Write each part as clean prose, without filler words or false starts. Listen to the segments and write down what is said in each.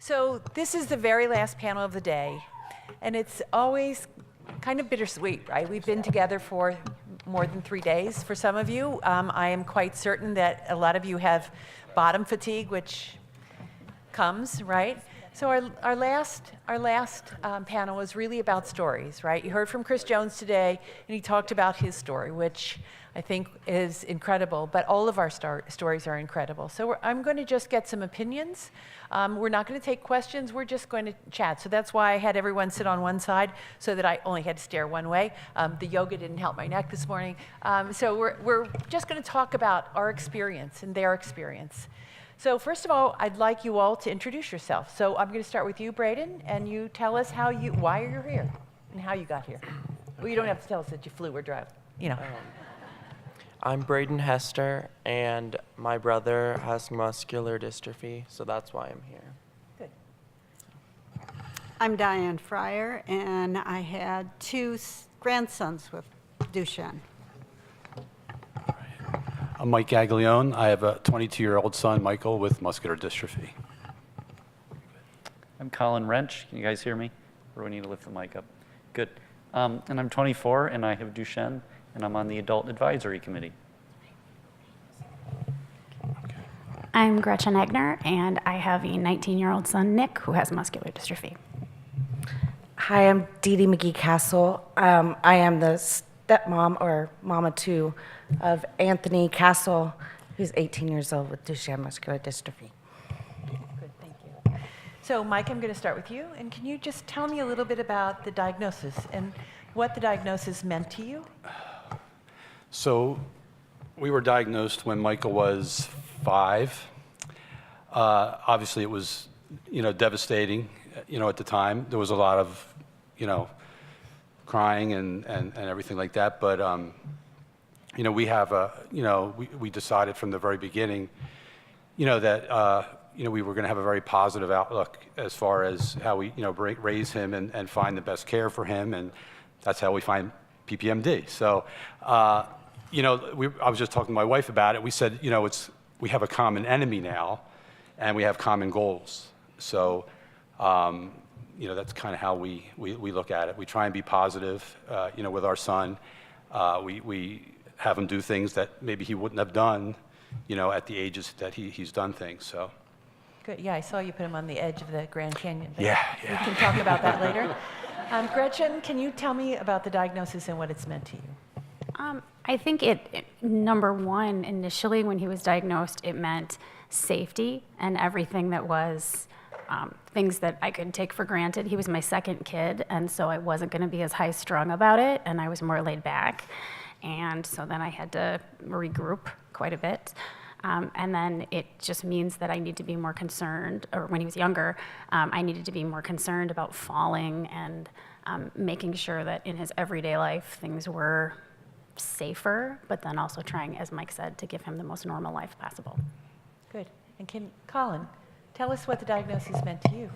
So this is the very last panel of the day, and it's always kind of bittersweet, right? We've been together for more than 3 days for some of you. I am quite certain that a lot of you have bottom fatigue, which comes, right? So our last panel was really about stories, right? You heard from Chris Jones today, and he talked about his story, which I think is incredible, but all of our stories are incredible. So I'm going to just get some opinions. We're not going to take questions, we're just going to chat. So that's why I had everyone sit on one side so that I only had to stare one way. The yoga didn't help my neck this morning. So we're just going to talk about our experience and their experience. So first of all, I'd like you all to introduce yourself. So I'm going to start with you, Brayden, and you tell us why you're here and how you got here. Well, you don't have to tell us that you flew or drove, you know. I'm Brayden Hester, and my brother has muscular dystrophy, so that's why I'm here. Good. I'm Diane, Friar, and I had two grandsons with Duchenne. I'm Mike Gaglione. I have a 22-year-old son, Michael, with muscular dystrophy. I'm Colin Rench. Can you guys hear me? Or do we need to lift the mic up? Good. And I'm 24, and I have Duchenne, and I'm on the Adult Advisory Committee. I'm Gretchen Egner, and I have a 19-year-old son, Nick, who has muscular dystrophy. Hi, I'm Dee Dee McGee-Castle. I am the stepmom, or mama too, of Anthony Castle, who's 18 years old with Duchenne muscular dystrophy. Good, thank you. So Mike, I'm going to start with you, and can you just tell me a little bit about the diagnosis and what the diagnosis meant to you? So we were diagnosed when Michael was 5. Obviously, it was, devastating, at the time. There was a lot of, crying and everything like that. But, we have we decided from the very beginning, that, we were going to have a very positive outlook as far as how we, raise him and find the best care for him. And that's how we find PPMD. So, I was just talking to my wife about it. We said, we have a common enemy now, and we have common goals. So, that's kind of how we look at it. We try and be positive, with our son. We have him do things that maybe he wouldn't have done, at the ages that he's done things. So. Good. Yeah, I saw you put him on the edge of the Grand Canyon. Yeah. We can talk about that later. Gretchen, can you tell me about the diagnosis and what it's meant to you? I think number one, initially when he was diagnosed, it meant safety and everything that was things that I could take for granted. He was my second kid, and so I wasn't going to be as high-strung about it, and I was more laid back. And so then I had to regroup quite a bit. And then it just means that I need to be more concerned, or when he was younger, I needed to be more concerned about falling and making sure that in his everyday life things were safer, but then also trying, as Mike said, to give him the most normal life possible. Good. And Colin, tell us what the diagnosis meant to you.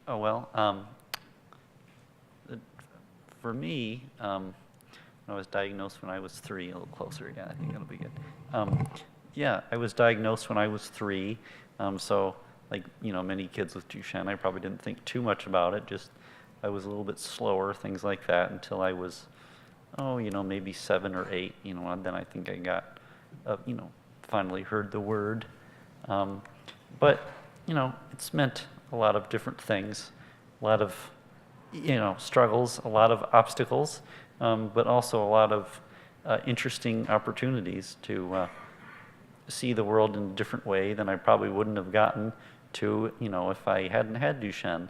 Oh, well, for me, I was diagnosed when I was 3, a little closer, yeah, I think that'll be good. Yeah, I was diagnosed when I was 3, so like, many kids with Duchenne, I probably didn't think too much about it, just I was a little bit slower, things like that, until I was, maybe 7 or 8, and then I think I got, finally heard the word. But, it's meant a lot of different things, a lot of, struggles, a lot of obstacles, but also a lot of interesting opportunities to see the world in a different way than I probably wouldn't have gotten to, if I hadn't had Duchenne.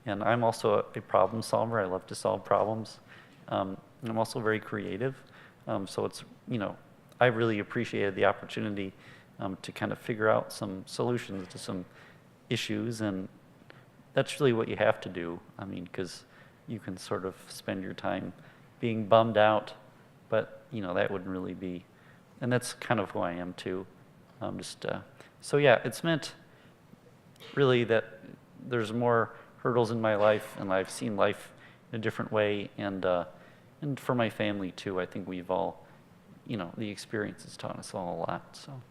And I'm also a problem solver. I love to solve problems. And I'm also very creative. So it's, I really appreciated the opportunity to kind of figure out some solutions to some issues. And that's really what you have to do. I mean, because you can sort of spend your time being bummed out, but, that wouldn't really be, and that's kind of who I am too. So yeah, it's meant really that there's more hurdles in my life, and I've seen life in a different way, and for my family too. I think we've all, the experience has taught us all a lot. So.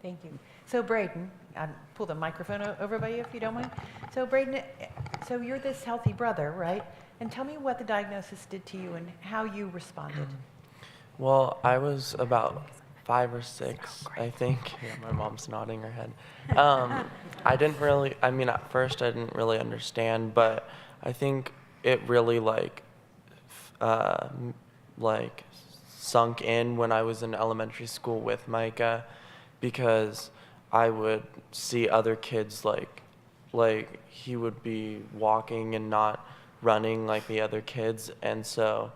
Thank you. So Brayden, I'll pull the microphone over by you if you don't mind. So Brayden, so you're this healthy brother, right? And tell me what the diagnosis did to you and how you responded. Well, I was about 5 or 6, I think. Yeah, my mom's nodding her head. I didn't really, I mean, at first I didn't really understand, but I think it really like sunk in when I was in elementary school with Micah, because I would see other kids like he would be walking and not running like the other kids, and so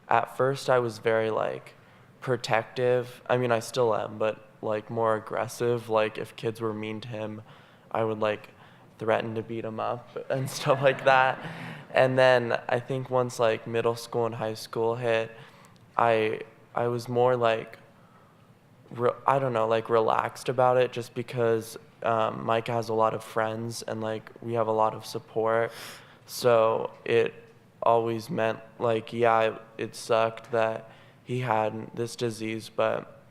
at first I was very like protective. I mean, I still am, but like more aggressive. Like if kids were mean to him, I would like threaten to beat him up and stuff like that. And then I think once like middle school and high school hit, I was more like I don't know, like relaxed about it, just because Micah has a lot of friends and like we have a lot of support. So it always meant like, yeah, it sucked that he had this disease, but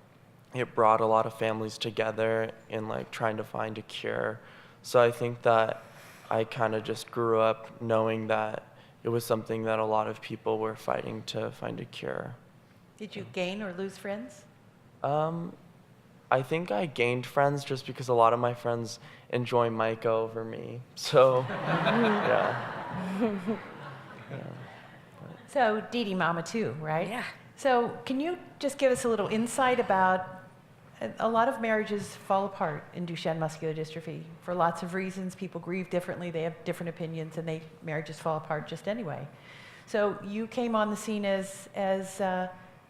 it brought a lot of families together in like trying to find a cure. So I think that I kind of just grew up knowing that it was something that a lot of people were fighting to find a cure. Did you gain or lose friends? I think I gained friends just because a lot of my friends enjoy Micah over me. So, yeah. So Dee Mama too, right? Yeah. So can you just give us a little insight about, a lot of marriages fall apart in Duchenne muscular dystrophy for lots of reasons. People grieve differently, they have different opinions, and marriages fall apart just anyway. So you came on the scene as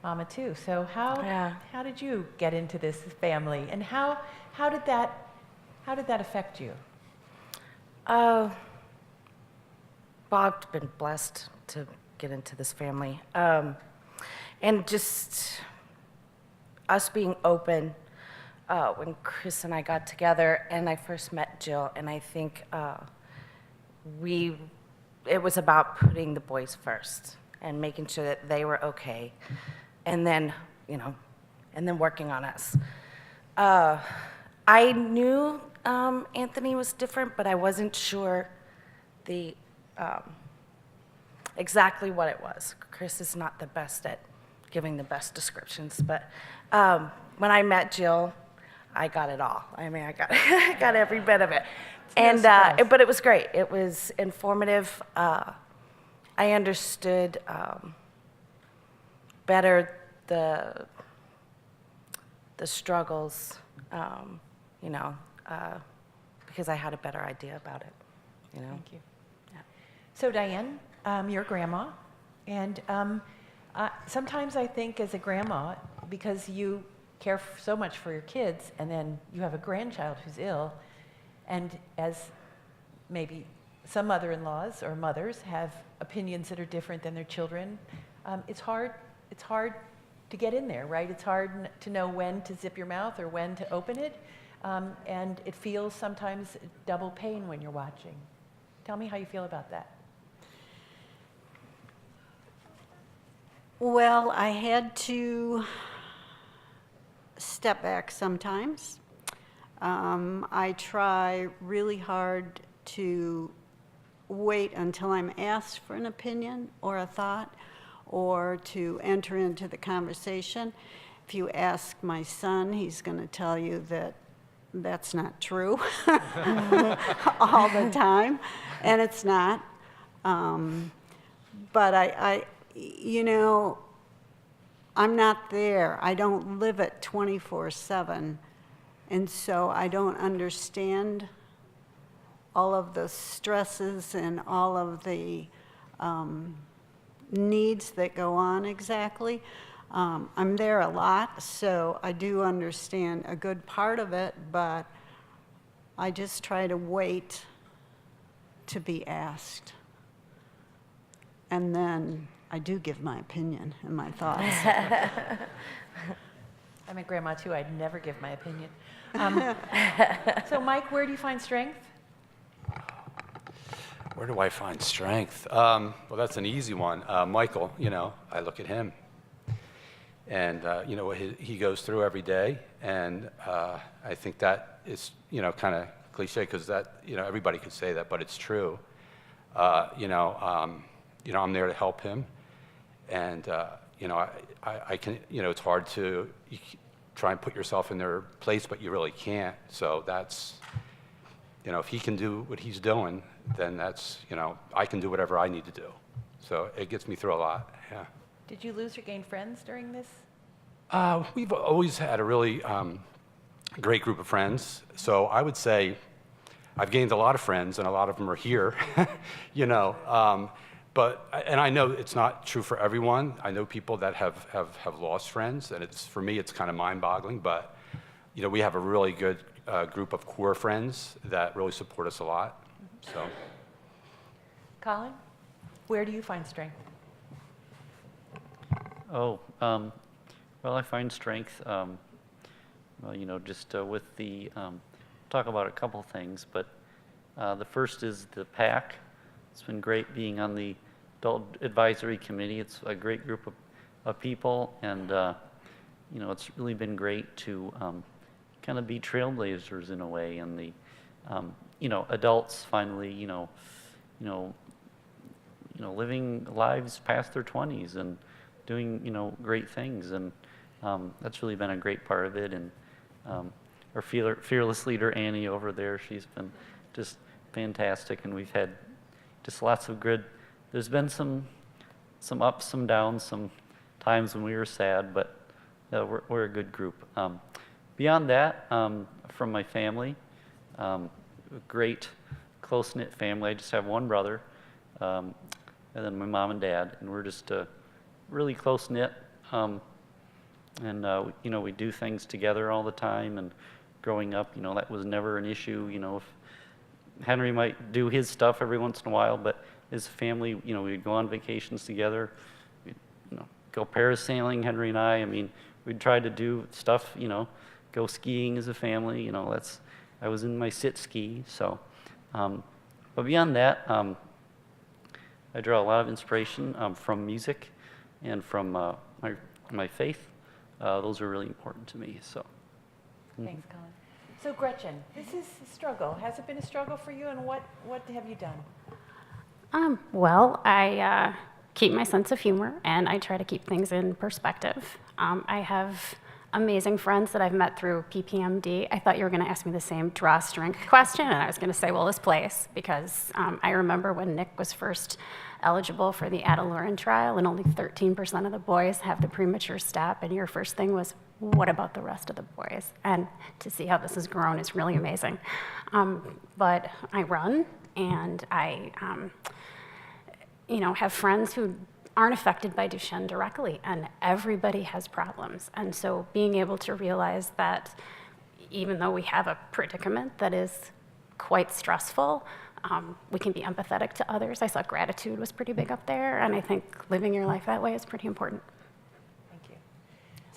Mama too. So how did you get into this family, and how did that affect you? Well, I've been blessed to get into this family. And just us being open when Chris and I got together and I first met Jill, and I think it was about putting the boys first and making sure that they were okay, and then, and then working on us. I knew Anthony was different, but I wasn't sure exactly what it was. Chris is not the best at giving the best descriptions, but when I met Jill, I got it all. I mean, I got every bit of it. And but it was great. It was informative. I understood better the struggles, because I had a better idea about it. Thank you. Yeah. So Diane, you're a grandma, and sometimes I think as a grandma, because you care so much for your kids, and then you have a grandchild who's ill, and as maybe some mother-in-laws or mothers have opinions that are different than their children, it's hard to get in there, right? It's hard to know when to zip your mouth or when to open it, and it feels sometimes double pain when you're watching. Tell me how you feel about that. Well, I had to step back sometimes. I try really hard to wait until I'm asked for an opinion or a thought, or to enter into the conversation. If you ask my son, he's going to tell you that that's not true all the time, and it's not. But I'm not there. I don't live it 24/7, and so I don't understand all of the stresses and all of the needs that go on exactly. I'm there a lot, so I do understand a good part of it, but I just try to wait to be asked. And then I do give my opinion and my thoughts. I'm a grandma too, I'd never give my opinion. So Mike, where do you find strength? Where do I find strength? Well, that's an easy one. Michael, I look at him. and you know, what he goes through every day. And I think that is, you know, kind of cliche, because that, you know, everybody could say that, but it's true. You know, I'm there to help him, and you know, I can, you know, it's hard to try and put yourself in their place, but you really can't. So that's, you know, if he can do what he's doing, then that's, you know, I can do whatever I need to do. So it gets me through a lot, yeah. Did you lose or gain friends during this? We've always had a really great group of friends. So I would say I've gained a lot of friends, and a lot of them are here, you know. And I know it's not true for everyone. I know people that have lost friends, and for me, it's kind of mind-boggling. But, you know, we have a really good group of core friends that really support us a lot, so. Colin, where do you find strength? Oh, well, I find strength, well, you know, just with the, talk about a couple things, but the first is the PAC. It's been great being on the Adult Advisory Committee. It's a great group of people, and, you know, it's really been great to kind of be trailblazers in a way, and the, you know, adults finally, you know, living lives past their 20s and doing, you know, great things, and that's really been a great part of it. And our fearless leader, Annie, over there, she's been just fantastic, and we've had just lots of good. There's been some ups, some downs, some times when we were sad, but we're a good group. Beyond that, from my family, a great close-knit family. I just have one brother, and then my mom and dad, and we're just really close-knit. And you know, we do things together all the time, and growing up, you know, that was never an issue. You know, if Henry might do his stuff every once in a while, but as a family, you know, we'd go on vacations together, we'd, you know, go parasailing, Henry and I mean, we'd try to do stuff, you know, go skiing as a family, you know, I was in my sit ski, so, but beyond that, I draw a lot of inspiration from music and from my faith. Those are really important to me, so. Thanks, Colin. So Gretchen, this is a struggle. Has it been a struggle for you, and what have you done? Well, I keep my sense of humor, and I try to keep things in perspective. I have amazing friends that I've met through PPMD. I thought you were going to ask me the same draw strength question, and I was going to say, well, this place, because I remember when Nick was first eligible for the Adelurin trial, and only 13% of the boys have the premature step, and your first thing was, what about the rest of the boys? And to see how this has grown is really amazing. But I run, and I you know, have friends who aren't affected by Duchenne directly, and everybody has problems. And so being able to realize that even though we have a predicament that is quite stressful, we can be empathetic to others. I saw gratitude was pretty big up there, and I think living your life that way is pretty important. Thank you.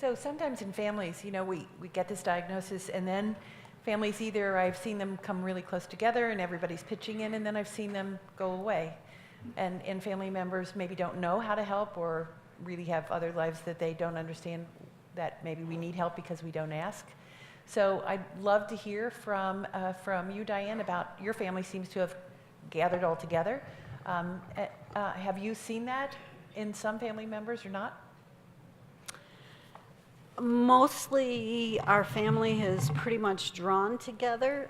So sometimes in families, you know, we get this diagnosis, and then families either, I've seen them come really close together and everybody's pitching in, and then I've seen them go away. And family members maybe don't know how to help, or really have other lives that they don't understand, that maybe we need help because we don't ask. So I'd love to hear from you, Diane, about your family seems to have gathered all together. Have you seen that in some family members or not? Mostly our family has pretty much drawn together.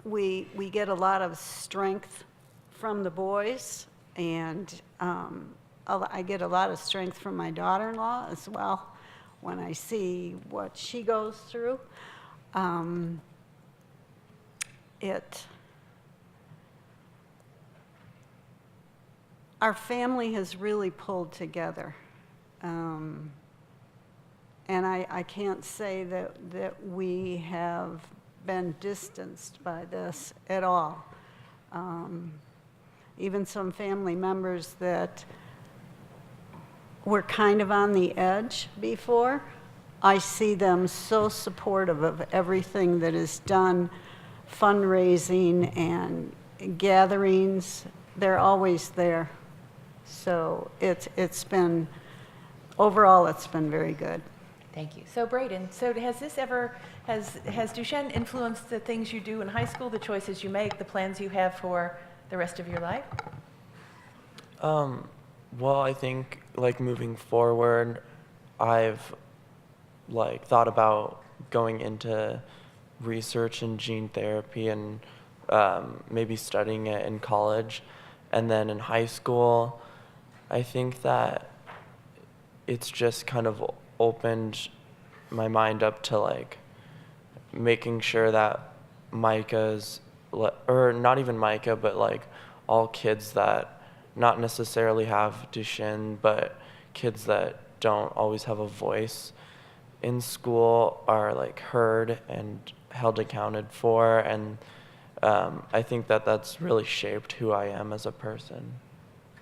We get a lot of strength from the boys, and I get a lot of strength from my daughter-in-law as well when I see what she goes through. Our family has really pulled together. And I can't say that we have been distanced by this at all. Even some family members that were kind of on the edge before, I see them so supportive of everything that is done, fundraising and gatherings. They're always there. So it's been overall, it's been very good. Thank you. So Brayden, so has Duchenne influenced the things you do in high school, the choices you make, the plans you have for the rest of your life? Well, I think like moving forward, I've like thought about going into research in gene therapy and maybe studying it in college. And then in high school, I think that it's just kind of opened my mind up to like making sure that Micah's, or not even Micah, but like all kids that not necessarily have Duchenne, but kids that don't always have a voice in school are like heard and held accounted for. And I think that that's really shaped who I am as a person.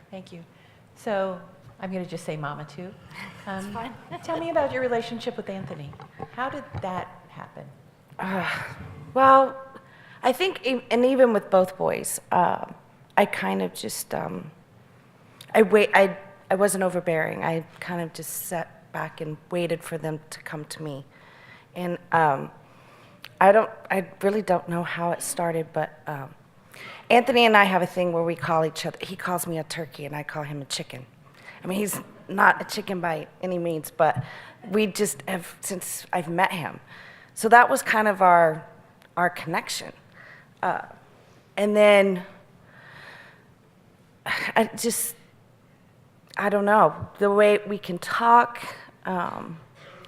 Thank you. So I'm going to just say Mama too. Tell me about your relationship with Anthony. How did that happen? Well, I think, and even with both boys, I kind of just, I wasn't overbearing. I kind of just sat back and waited for them to come to me. And I really don't know how it started, but Anthony and I have a thing where we call each other, he calls me a turkey and I call him a chicken. I mean, he's not a chicken by any means, but we just have, since I've met him. So that was kind of our connection. And then I don't know, the way we can talk,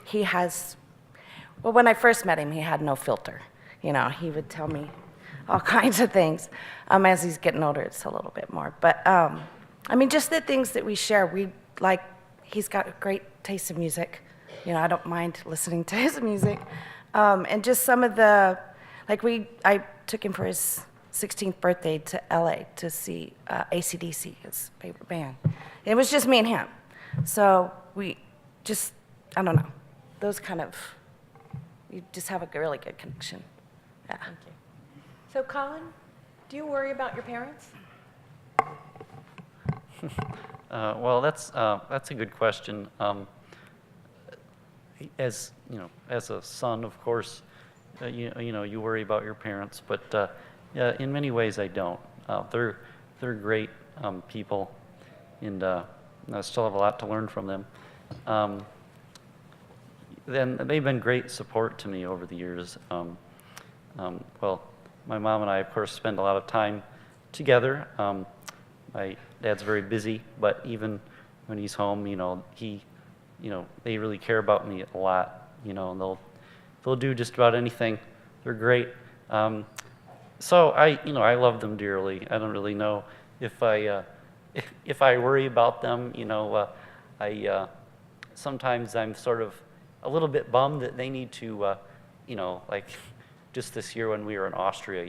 he has, well, when I first met him, he had no filter. You know, he would tell me all kinds of things. As he's getting older, it's a little bit more. But, I mean, just the things that we share, he's got a great taste in music. You know, I don't mind listening to his music. And just some of the, I took him for his 16th birthday to LA to see AC/DC, his favorite band. It was just me and him. So we just, I don't know, those kind of, you just have a really good connection. Yeah. Thank you. So Colin, do you worry about your parents? Well, that's a good question. As you know, as a son, of course, you worry about your parents, but yeah, in many ways I don't. They're great people, and I still have a lot to learn from them. Then they've been great support to me over the years. Well, my mom and I, of course, spend a lot of time together. My dad's very busy, but even when he's home, they really care about me a lot, and they'll do just about anything. They're great. So I love them dearly. I don't really know if I worry about them. Sometimes I'm sort of a little bit bummed that they need to, like just this year when we were in Austria,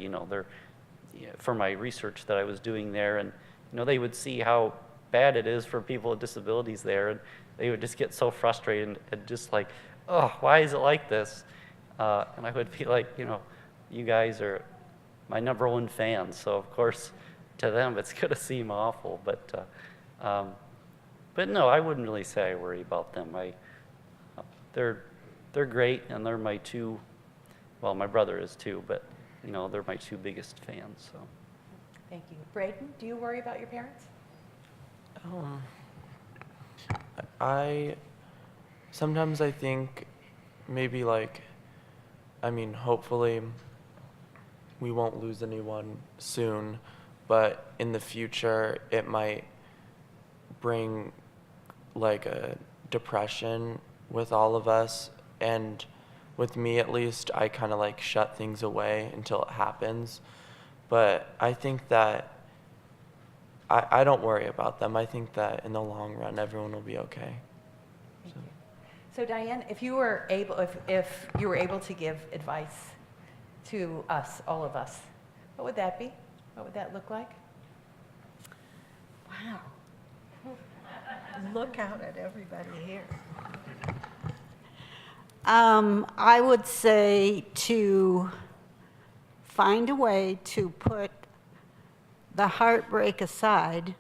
for my research that I was doing there, and they would see how bad it is for people with disabilities there, and they would just get so frustrated and just like, oh, why is it like this? And I would be like, you guys are my #1 fans, so of course to them it's going to seem awful, but no, I wouldn't really say I worry about them. They're great, and they're my two, well, my brother is too, but they're my two biggest fans. So. Thank you. Brayden, do you worry about your parents? Sometimes I think maybe hopefully we won't lose anyone soon, but in the future it might bring like a depression with all of us, and with me at least, I kind of like shut things away until it happens. But I think that I don't worry about them. I think that in the long run, everyone will be okay. Thank you. So Diane, if you were able to give advice to us, all of us, what would that be? What would that look like? Wow. Look out at everybody here. I would say to find a way to put the heartbreak aside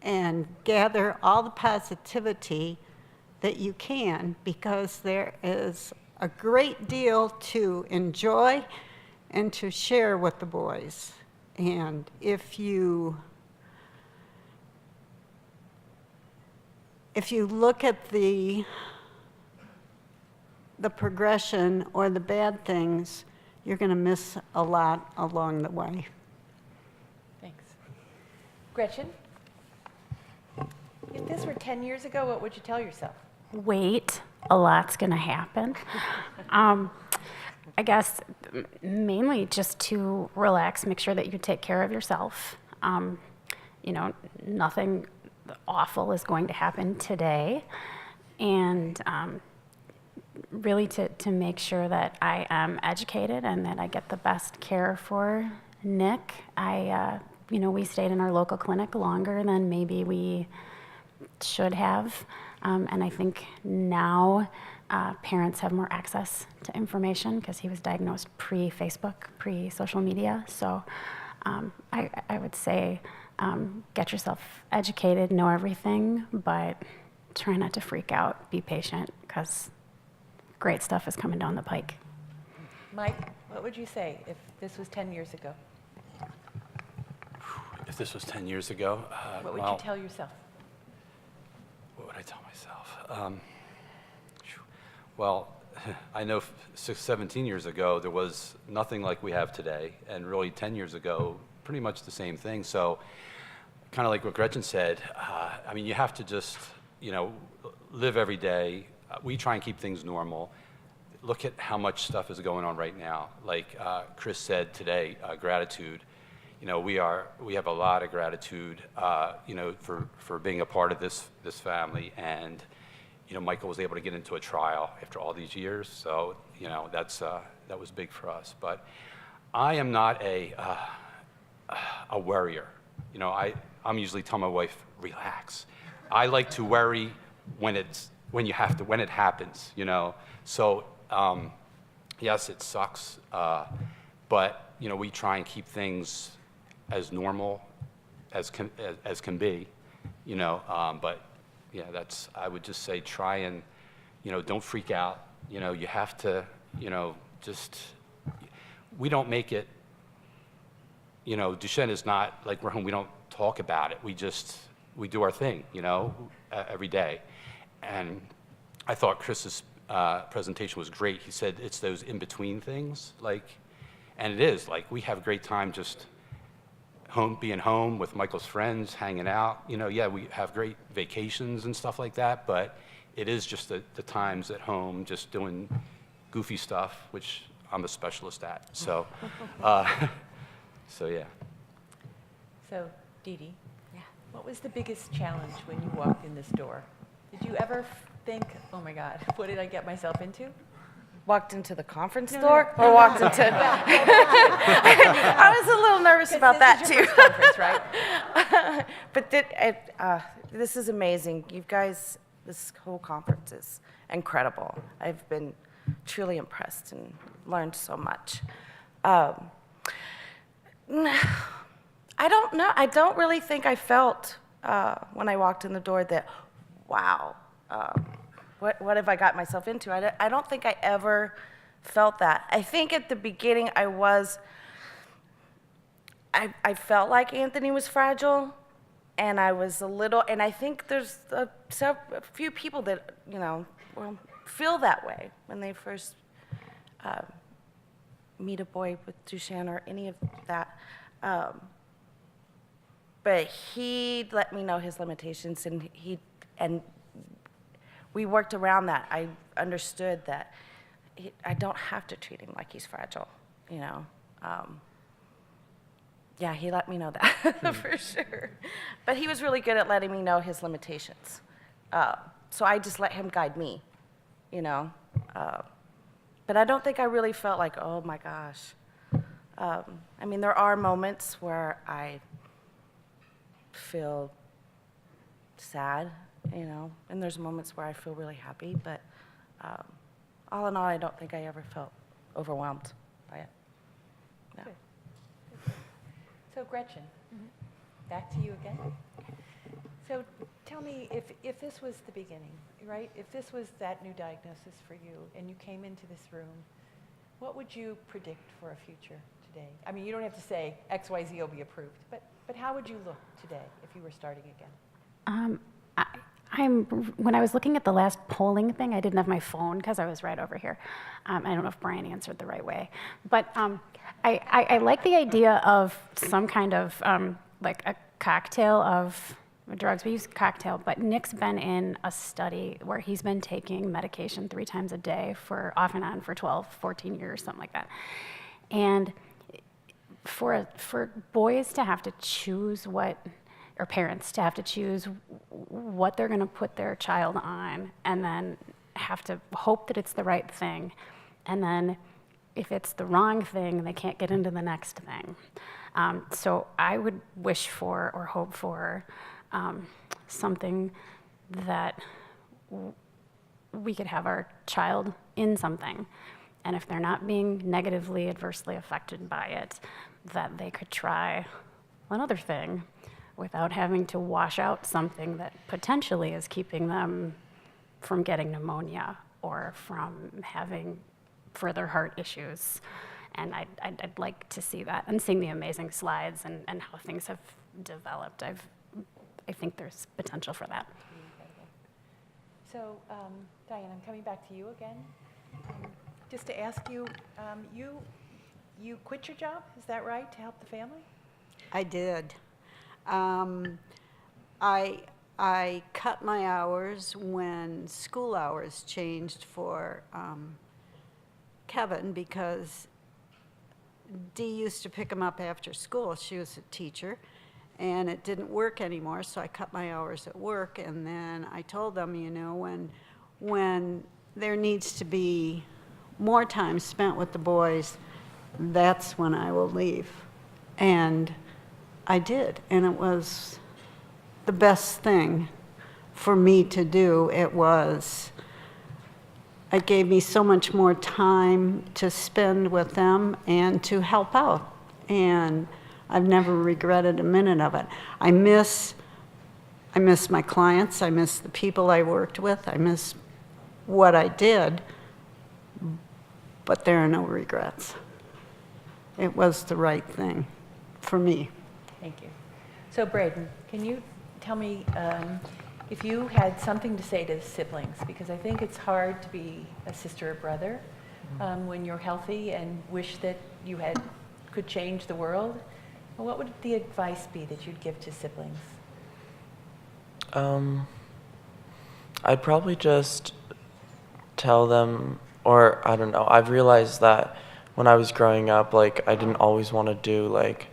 and gather all the positivity that you can, because there is a great deal to enjoy and to share with the boys. And if you look at the progression or the bad things, you're going to miss a lot along the way. Thanks. Gretchen, if this were 10 years ago, what would you tell yourself? Wait, a lot's going to happen. I guess mainly just to relax, make sure that you take care of yourself. You know, nothing awful is going to happen today. And really to make sure that I am educated and that I get the best care for Nick. You know, we stayed in our local clinic longer than maybe we should have. And I think now parents have more access to information because he was diagnosed pre-Facebook, pre-social media. So I would say get yourself educated, know everything, but try not to freak out, be patient, because great stuff is coming down the pike. Mike, what would you say if this was 10 years ago? If this was 10 years ago, What would well, you tell yourself? what would I tell myself? Well, I know 17 years ago, there was nothing like we have today, and really 10 years ago, pretty much the same thing. So kind of like what Gretchen said, I mean, you have to just, you know, live every day. We try and keep things normal. Look at how much stuff is going on right now. Like Chris said today, gratitude. You know, we have a lot of gratitude, you know, for being a part of this family. And, you know, Michael was able to get into a trial after all these years. So, you know, that was big for us. But I am not a worrier. You know, I'm usually telling my wife, relax. I like to worry when it happens, you know. So, yes, it sucks, but, you know, we try and keep things as normal as can be, you know. But, yeah, I would just say try and, you know, don't freak out. You know, you have to, you know, we don't make it, you know, Duchenne is not like we're home. We don't talk about it. We do our thing, you know, every day. And I thought Chris's presentation was great. He said it's those in-between things, like, and it is, like, we have a great time just being home with Michael's friends, hanging out. You know, yeah, we have great vacations and stuff like that, but it is just the times at home, just doing goofy stuff, which I'm a specialist at. So, so yeah. So, Dee Dee, what was the biggest challenge when you walked in this door? Did you ever think, oh my God, what did I get myself into? Walked into the conference store or walked into... I was a little nervous about that too. Conference, right? But this is amazing. You guys, this whole conference is incredible. I've been truly impressed and learned so much. I don't know. I don't really think I felt when I walked in the door that, wow, what have I got myself into? I don't think I ever felt that. I think at the beginning I felt like Anthony was fragile, and I was a little, and I think there's a few people that, you know, feel that way when they first meet a boy with Duchenne or any of that. But he let me know his limitations, and we worked around that. I understood that I don't have to treat him like he's fragile, you know. Yeah, he let me know that for sure. But he was really good at letting me know his limitations. So I just let him guide me, you know. But I don't think I really felt like, oh my gosh. I mean, there are moments where I feel sad, you know, and there's moments where I feel really happy, but all in all, I don't think I ever felt overwhelmed by it. No. Good. So Gretchen, back to you again. So tell me, if this was the beginning, right? If this was that new diagnosis for you and you came into this room, what would you predict for a future today? I mean, you don't have to say XYZ will be approved, but how would you look today if you were starting again? When I was looking at the last polling thing, I didn't have my phone because I was right over here. I don't know if Brian answered the right way. But I like the idea of some kind of like a cocktail of drugs. We use cocktail, but Nick's been in a study where he's been taking medication 3 times a day for off and on for 12, 14 years, something like that. And for boys to have to choose or parents to have to choose what they're going to put their child on and then have to hope that it's the right thing. And then if it's the wrong thing, they can't get into the next thing. So I would wish for or hope for something that we could have our child in something. And if they're not being negatively, adversely affected by it, that they could try another thing without having to wash out something that potentially is keeping them from getting pneumonia or from having further heart issues. And I'd like to see that, and seeing the amazing slides and how things have developed. I think there's potential for that. So, Diane, I'm coming back to you again. Just to ask you, you quit your job, is that right, to help the family? I did. I cut my hours when school hours changed for Kevin, because Dee used to pick him up after school. She was a teacher, and it didn't work anymore, so I cut my hours at work. And then I told them, you know, when there needs to be more time spent with the boys, that's when I will leave. And I did, and it was the best thing for me to do. It gave me so much more time to spend with them and to help out, and I've never regretted a minute of it. I miss my clients, I miss the people I worked with, I miss what I did, but there are no regrets. It was the right thing for me. Thank you. So Brayden, can you tell me if you had something to say to siblings, because I think it's hard to be a sister or brother when you're healthy and wish that you could change the world. Well, what would the advice be that you'd give to siblings? I'd probably just tell them, or I don't know, I've realized that when I was growing up, like, I didn't always want to do, like,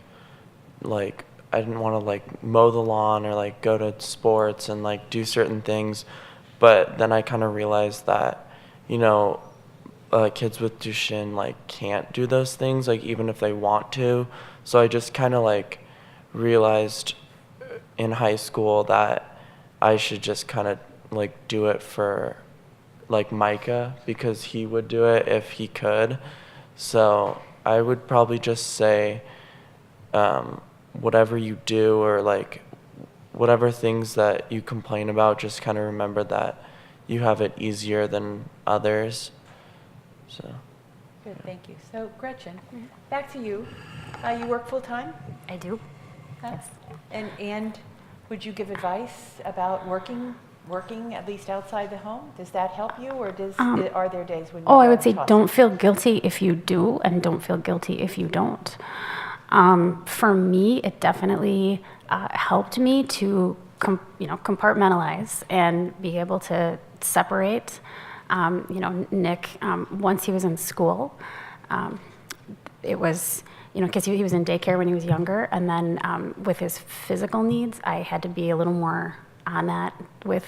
I didn't want to, like, mow the lawn or, like, go to sports and, like, do certain things. But then I kind of realized that, you know, kids with Duchenne, like, can't do those things, like, even if they want to. So I just kind of, like, realized in high school that I should just kind of, like, do it for, like, Micah, because he would do it if he could. So I would probably just say, whatever you do, or like whatever things that you complain about, just kind of remember that you have it easier than others. So. Good, thank you. So Gretchen, back to you. You work full time? I do. Yes. And would you give advice about working at least outside the home? Does that help you, or are there days when you I would say toss don't it? feel guilty if you do, and don't feel guilty if you don't. For me, it definitely helped me to compartmentalize and be able to separate. Nick, once he was in school, it was, because he was in daycare when he was younger, and then with his physical needs, I had to be a little more on that with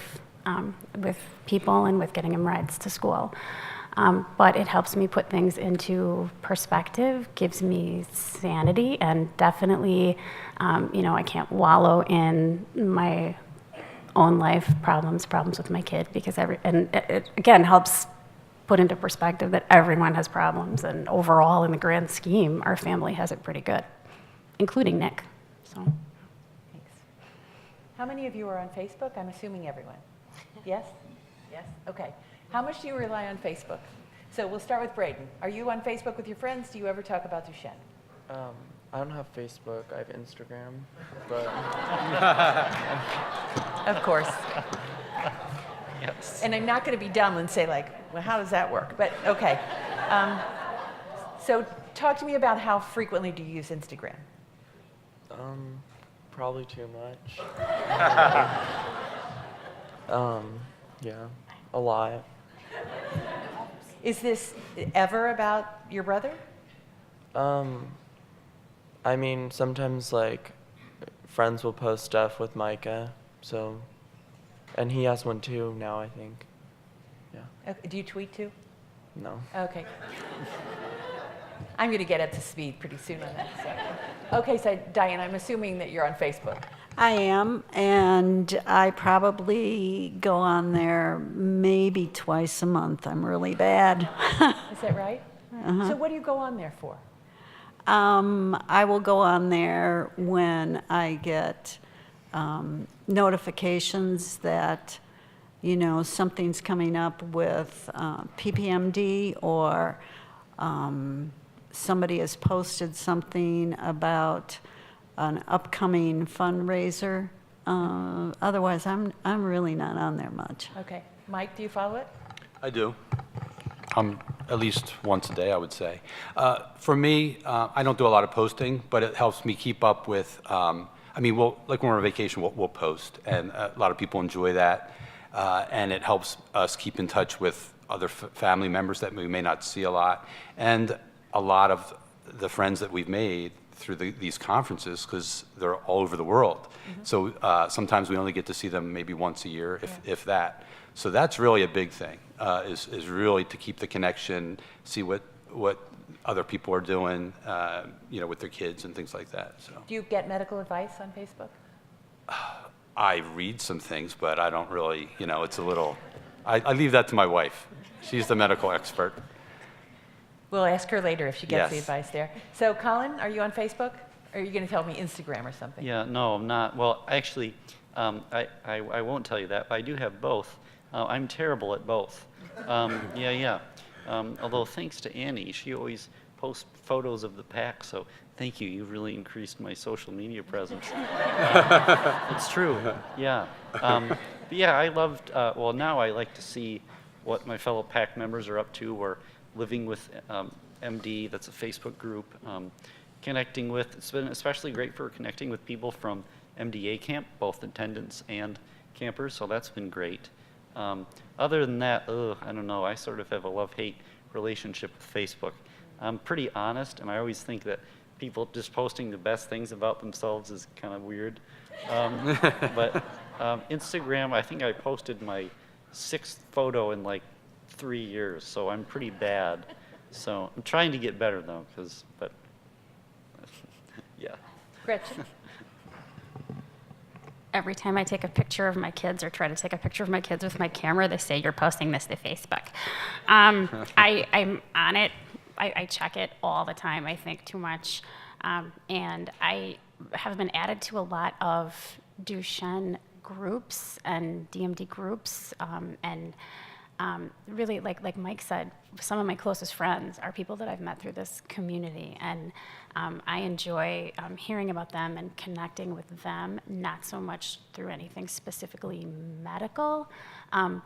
people and with getting him rides to school. But it helps me put things into perspective, gives me sanity, and definitely, I can't wallow in my own life problems with my kid, because it again helps put into perspective that everyone has problems, and overall, in the grand scheme, our family has it pretty good, including Nick. So. Thanks. How many of you are on Facebook? I'm assuming everyone. Yes? Yes? Okay. How much do you rely on Facebook? So we'll start with Brayden. Are you on Facebook with your friends? Do you ever talk about Duchenne? I don't have Facebook. I have Instagram, but Of course. Yes. And I'm not going to be dumb and say like, well, how does that work? But okay. So talk to me about how frequently do you use Instagram? probably too much. Yeah, a lot. Is this ever about your brother? I mean, sometimes like friends will post stuff with Micah, so, and he has one too now, I think. Yeah. Okay. Do you tweet too? No. Okay. I'm going to get up to speed pretty soon on that. So. Okay, so Diane, I'm assuming that you're on Facebook. I am, and I probably go on there maybe twice a month. I'm really bad. Is that right? So what do you go on there for? I will go on there when I get notifications that, you know, something's coming up with PPMD, or somebody has posted something about an upcoming fundraiser. Otherwise, I'm really not on there much. Okay. Mike, do you follow it? I do. At least once a day, I would say. For me, I don't do a lot of posting, but it helps me keep up with, I mean, like when we're on vacation, we'll post, and a lot of people enjoy that, and it helps us keep in touch with other family members that we may not see a lot, and a lot of the friends that we've made through these conferences, because they're all over the world. So sometimes we only get to see them maybe once a year, if that. So that's really a big thing, is really to keep the connection, see what other people are doing, you know, with their kids and things like that. So Do you get medical advice on Facebook? I read some things, but I don't really, you know, it's a little, I leave that to my wife. She's the medical expert. We'll ask her later if she gets the Yes. advice there. So Colin, are you on Facebook? Or are you going to tell me Instagram or something? Yeah, no, I'm not. Well, actually, I won't tell you that, but I do have both. I'm terrible at both. Yeah. Although thanks to Annie, she always posts photos of the pack, so thank you. You've really increased my social media presence. It's true, yeah. But yeah, I loved, well, now I like to see what my fellow pack members are up to, or living with MD, that's a Facebook group, connecting with, it's been especially great for connecting with people from MDA camp, both attendants and campers, so that's been great. Other than that, I don't know, I sort of have a love-hate relationship with Facebook. I'm pretty honest, and I always think that people just posting the best things about themselves is kind of weird. But Instagram, I think I posted my 6th photo in like 3 years, so I'm pretty bad. So I'm trying to get better though, but yeah. Gretchen? Every time I take a picture of my kids or try to take a picture of my kids with my camera, they say, you're posting this to Facebook. I'm on it. I check it all the time. I think too much. And I have been added to a lot of Duchenne groups and DMD groups. And really, like Mike said, some of my closest friends are people that I've met through this community. And I enjoy hearing about them and connecting with them, not so much through anything specifically medical,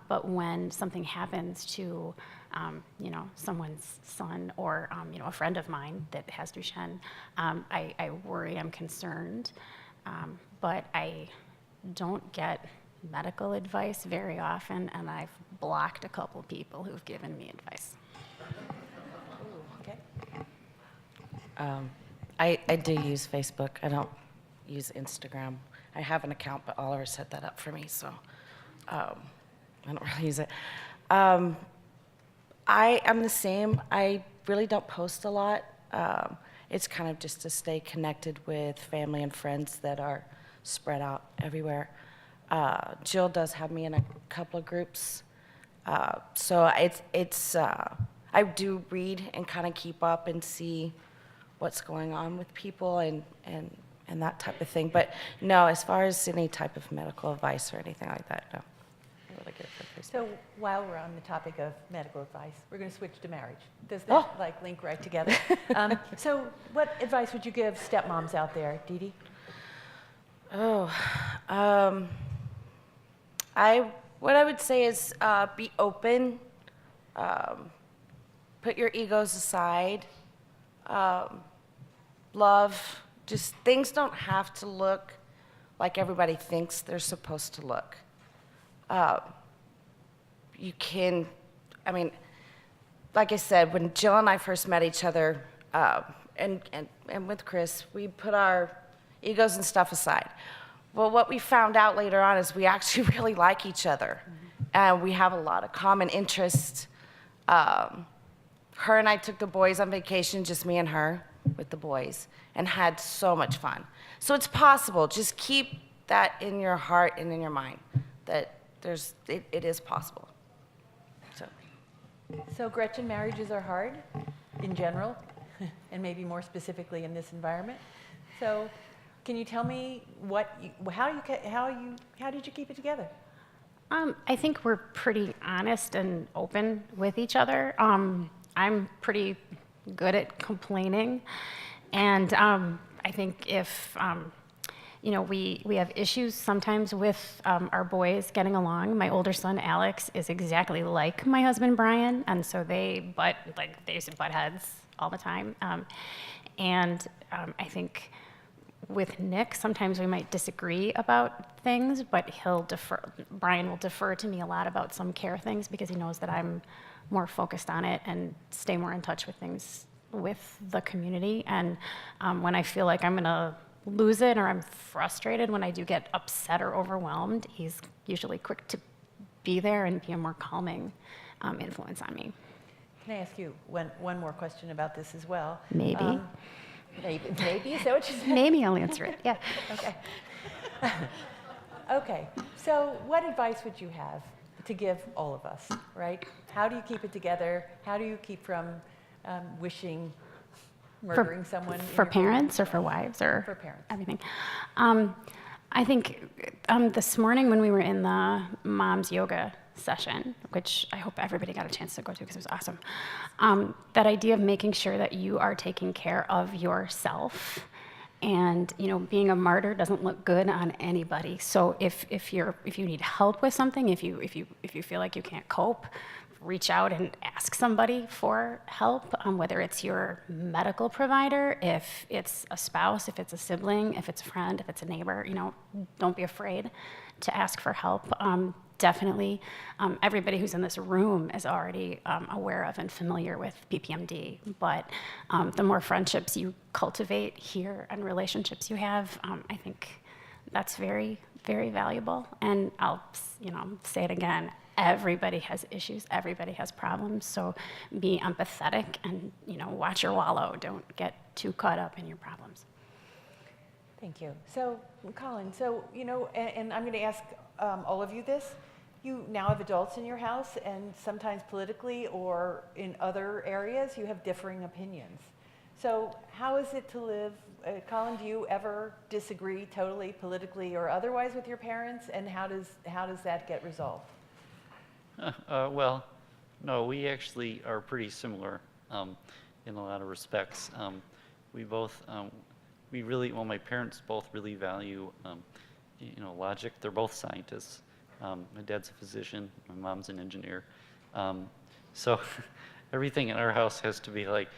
but when something happens to, you know, someone's son or, you know, a friend of mine that has Duchenne, I worry, I'm concerned, but I don't get medical advice very often, and I've blocked a couple people who've given me advice. Okay. I do use Facebook. I don't use Instagram. I have an account, but Oliver set that up for me, so I don't really use it. I'm the same. I really don't post a lot. It's kind of just to stay connected with family and friends that are spread out everywhere. Jill does have me in a couple of groups. So I do read and kind of keep up and see what's going on with people and and that type of thing. But no, as far as any type of medical advice or anything like that, no. I really get it for free. So while we're on the topic of medical advice, we're going to switch to marriage. Does that like link right together? So what advice would you give stepmoms out there, Dee Dee? What I would say is be open, put your egos aside, love. Just things don't have to look like everybody thinks they're supposed to look. You can, I mean, like I said, when Jill and I first met each other, and with Chris, we put our egos and stuff aside. Well, what we found out later on is we actually really like each other, and we have a lot of common interests. Her and I took the boys on vacation, just me and her, with the boys, and had so much fun. So it's possible. Just keep that in your heart and in your mind, that it is possible. So Gretchen, marriages are hard in general, and maybe more specifically in this environment. So can you tell me how did you keep it together? I think we're pretty honest and open with each other. I'm pretty good at complaining, and I think if we have issues sometimes with our boys getting along. My older son Alex is exactly like my husband Brian, and so they butt heads all the time. I think with Nick, sometimes we might disagree about things, but Brian will defer to me a lot about some care things because he knows that I'm more focused on it and stay more in touch with things with the community. And when I feel like I'm gonna lose it or I'm frustrated, when I do get upset or overwhelmed, he's usually quick to be there and be a more calming influence on me. Can I ask you one more question about this as well? Maybe. Maybe, is that what you said? Maybe I'll answer it, yeah. Okay. Okay, so what advice would you have to give all of us, right? How do you keep it together? How do you keep from wishing murdering someone? For parents or for wives or? For parents. Everything. I think this morning when we were in the mom's yoga session, which I hope everybody got a chance to go to because it was awesome, that idea of making sure that you are taking care of yourself. And being a martyr doesn't look good on anybody. So if you need help with something, if you feel like you can't cope, reach out and ask somebody for help, whether it's your medical provider, if it's a spouse, if it's a sibling, if it's a friend, if it's a neighbor. Don't be afraid to ask for help. Definitely, everybody who's in this room is already aware of and familiar with PPMD, but the more friendships you cultivate here and relationships you have, I think that's very, very valuable. And I'll say it again, everybody has issues, everybody has problems, so be empathetic and watch your wallow. Don't get too caught up in your problems. Thank you. So, Colin, and I'm going to ask all of you this. You now have adults in your house, and sometimes politically or in other areas, you have differing opinions. So how is it to live? Colin, do you ever disagree totally politically or otherwise with your parents, and how does that get resolved? Well, no, we actually are pretty similar in a lot of respects. My parents both really value, logic. They're both scientists. My dad's a physician. My mom's an engineer. So everything in our house has to be like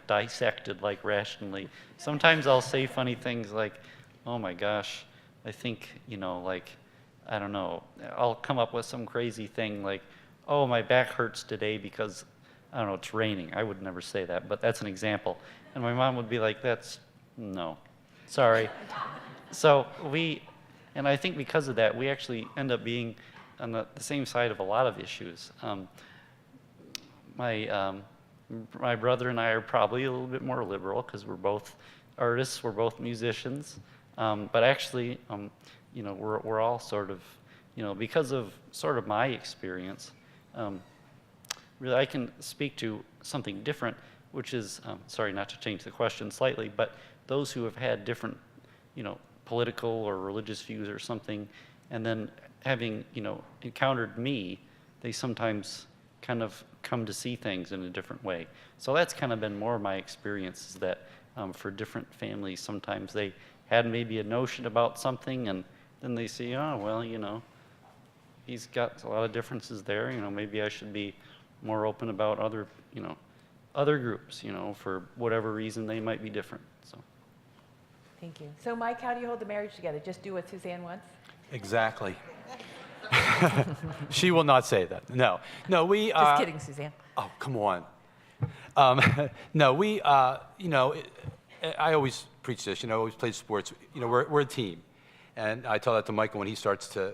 dissected, like rationally. Sometimes I'll say funny things like, "Oh my gosh, I think, I don't know." I'll come up with some crazy thing like, "Oh, my back hurts today because, I don't know, it's raining." I would never say that, but that's an example. And my mom would be like, "No, sorry." And I think because of that, we actually end up being on the same side of a lot of issues. My brother and I are probably a little bit more liberal because we're both artists, we're both musicians, but actually, we're all sort of, because of sort of my experience, really I can speak to something different, which is, sorry not to change the question slightly, but those who have had different political or religious views or something, and then having, encountered me, they sometimes kind of come to see things in a different way. So that's kind of been more of my experience, is that for different families, sometimes they had maybe a notion about something, and then they see, oh, well, he's got a lot of differences there, maybe I should be more open about other groups, for whatever reason they might be different, so. Thank you. So Mike, how do you hold the marriage together? Just do what Suzanne wants? Exactly. She will not say that. No, we. Just kidding, Suzanne. Oh, come on. No, we. I always preach this. Always played sports. We're a team, and I tell that to Micah when he starts to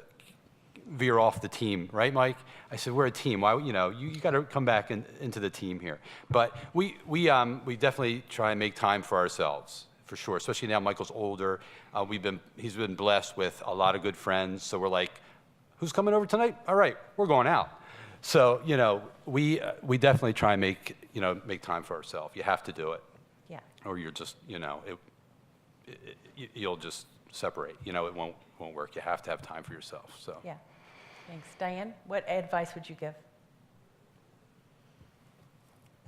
veer off the team, right, Mike? I said we're a team. Why? You got to come back into the team here. But we definitely try and make time for ourselves. For sure, especially now Michael's older. He's been blessed with a lot of good friends. So we're like, who's coming over tonight? All right, we're going out. So we definitely try and make time for ourselves. You have to do it. Yeah. Or you're just you'll just separate. It won't work. You have to have time for yourself. So. Yeah. Thanks, Diane. What advice would you give?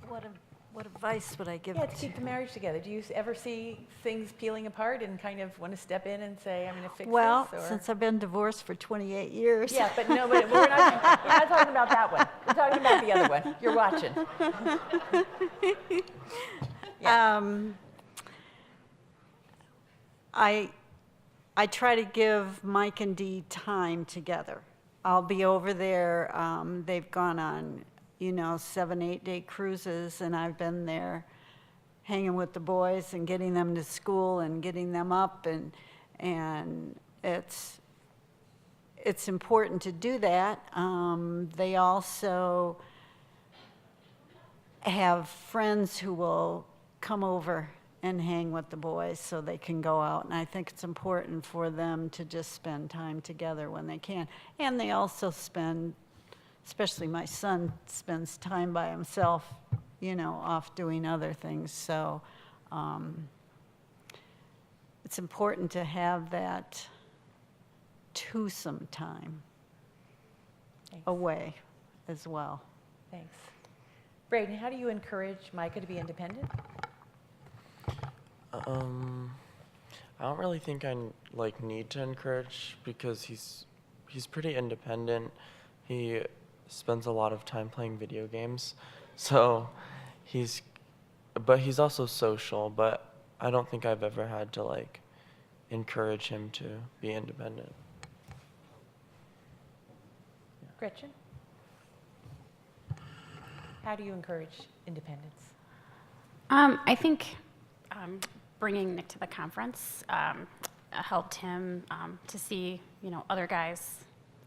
What advice would I give? Yeah, to keep the marriage together. Do you ever see things peeling apart and kind of want to step in and say, I'm going to fix Well, this? Or? since I've been divorced for 28 years. Yeah, but no, but we're not talking about that one. We're talking about the other one. You're watching. Yeah. I try to give Mike and Dee time together. I'll be over there. They've gone on 7-8 day cruises, and I've been there hanging with the boys and getting them to school and getting them up, and it's important to do that. They also have friends who will come over and hang with the boys so they can go out, and I think it's important for them to just spend time together when they can. And they also spend, especially my son, spends time by himself, off doing other things. So it's important to have that twosome time away as well. Thanks. Brayden, how do you encourage Micah to be independent? I don't really think I need to encourage, because he's pretty independent. He spends a lot of time playing video games, so but he's also social, but I don't think I've ever had to encourage him to be independent. Gretchen? How do you encourage independence? I think bringing Nick to the conference helped him to see, other guys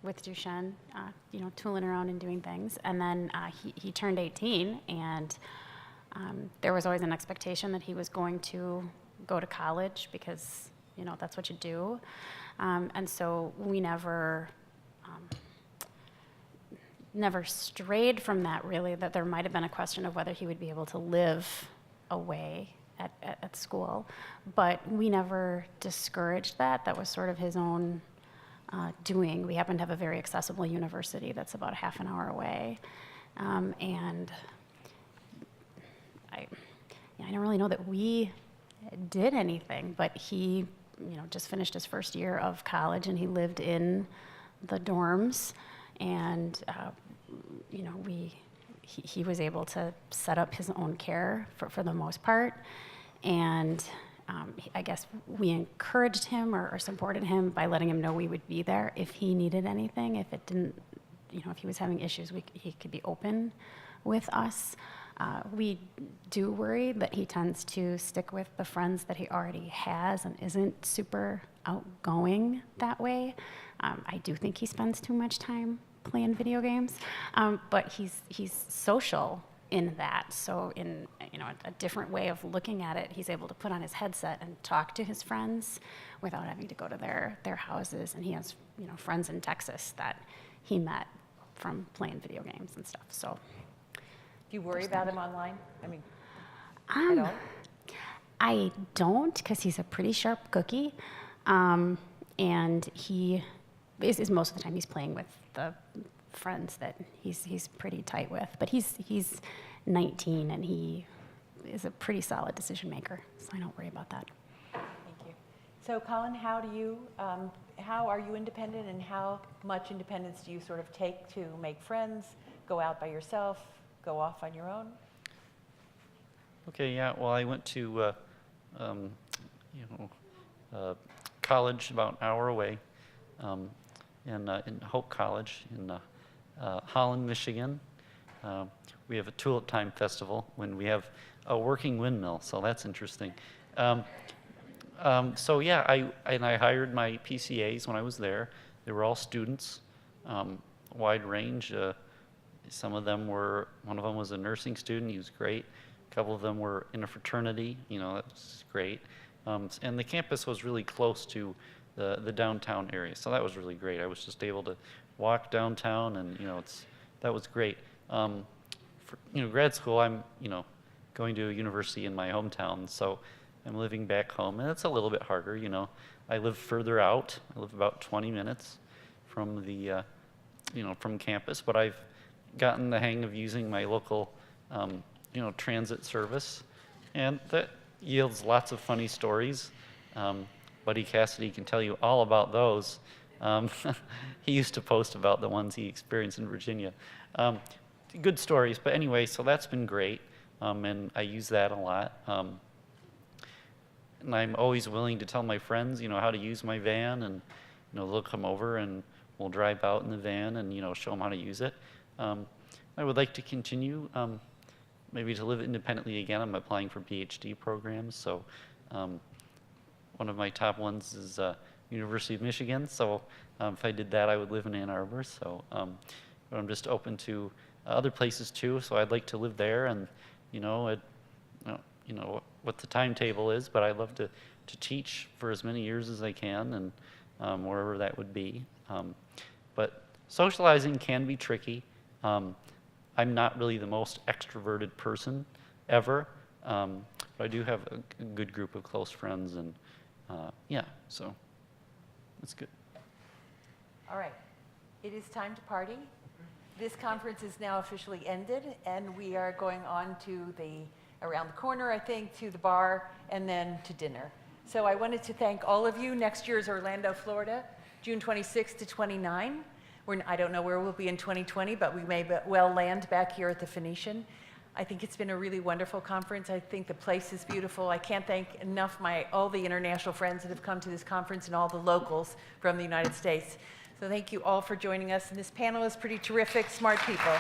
with Duchenne, tooling around and doing things. And then he turned 18, and there was always an expectation that he was going to go to college because, that's what you do. And so we never strayed from that, really, that there might have been a question of whether he would be able to live away at school. But we never discouraged that. That was sort of his own doing. We happen to have a very accessible university that's about half an hour away. And I don't really know that we did anything, but he, just finished his first year of college, and he lived in the dorms, and he was able to set up his own care for the most part, and I guess we encouraged him or supported him by letting him know we would be there if he needed anything. If it didn't, if he was having issues, he could be open with us. We do worry that he tends to stick with the friends that he already has and isn't super outgoing that way. I do think he spends too much time playing video games, but he's social in that. So in a different way of looking at it, he's able to put on his headset and talk to his friends without having to go to their houses. And he has friends in Texas that he met from playing video games and stuff. So do you worry about him online? I mean, at all? I don't, because he's a pretty sharp cookie. And he is most of the time he's playing with the friends that he's pretty tight with. But he's 19 and he is a pretty solid decision maker, so I don't worry about that. Thank you. So Colin, how are you independent, and how much independence do you sort of take to make friends, go out by yourself, go off on your own? Okay, yeah, well, I went to, college about an hour away, in Hope College in Holland, Michigan. We have a Tulip Time Festival when we have a working windmill, so that's interesting. So yeah, I hired my PCAs when I was there. They were all students, wide range. One of them was a nursing student, he was great. A couple of them were in a fraternity, that was great. And the campus was really close to the downtown area, so that was really great. I was just able to walk downtown, and that was great. For grad school, I'm going to a university in my hometown, so I'm living back home, and it's a little bit harder. I live further out. I live about 20 minutes from the from campus, but I've gotten the hang of using my local transit service, and that yields lots of funny stories. Buddy Cassidy can tell you all about those. He used to post about the ones he experienced in Virginia. Good stories, but anyway, so that's been great, and I use that a lot. And I'm always willing to tell my friends, how to use my van, and they'll come over and we'll drive out in the van and show them how to use it. I would like to continue, maybe to live independently again. I'm applying for PhD programs, so one of my top ones is University of Michigan. So if I did that, I would live in Ann Arbor. So, but I'm just open to other places too. So I'd like to live there, and what the timetable is, but I'd love to teach for as many years as I can, and wherever that would be. But socializing can be tricky. I'm not really the most extroverted person ever, but I do have a good group of close friends, and so that's good. All right, it is time to party. This conference is now officially ended, and we are going on to around the corner, I think, to the bar, and then to dinner. So I wanted to thank all of you. Next year is Orlando, Florida, June 26 to 29. I don't know where we'll be in 2020, but we may well land back here at the Phoenician. I think it's been a really wonderful conference. I think the place is beautiful. I can't thank enough all the international friends that have come to this conference and all the locals from the United States. So thank you all for joining us. And this panel is pretty terrific, smart people.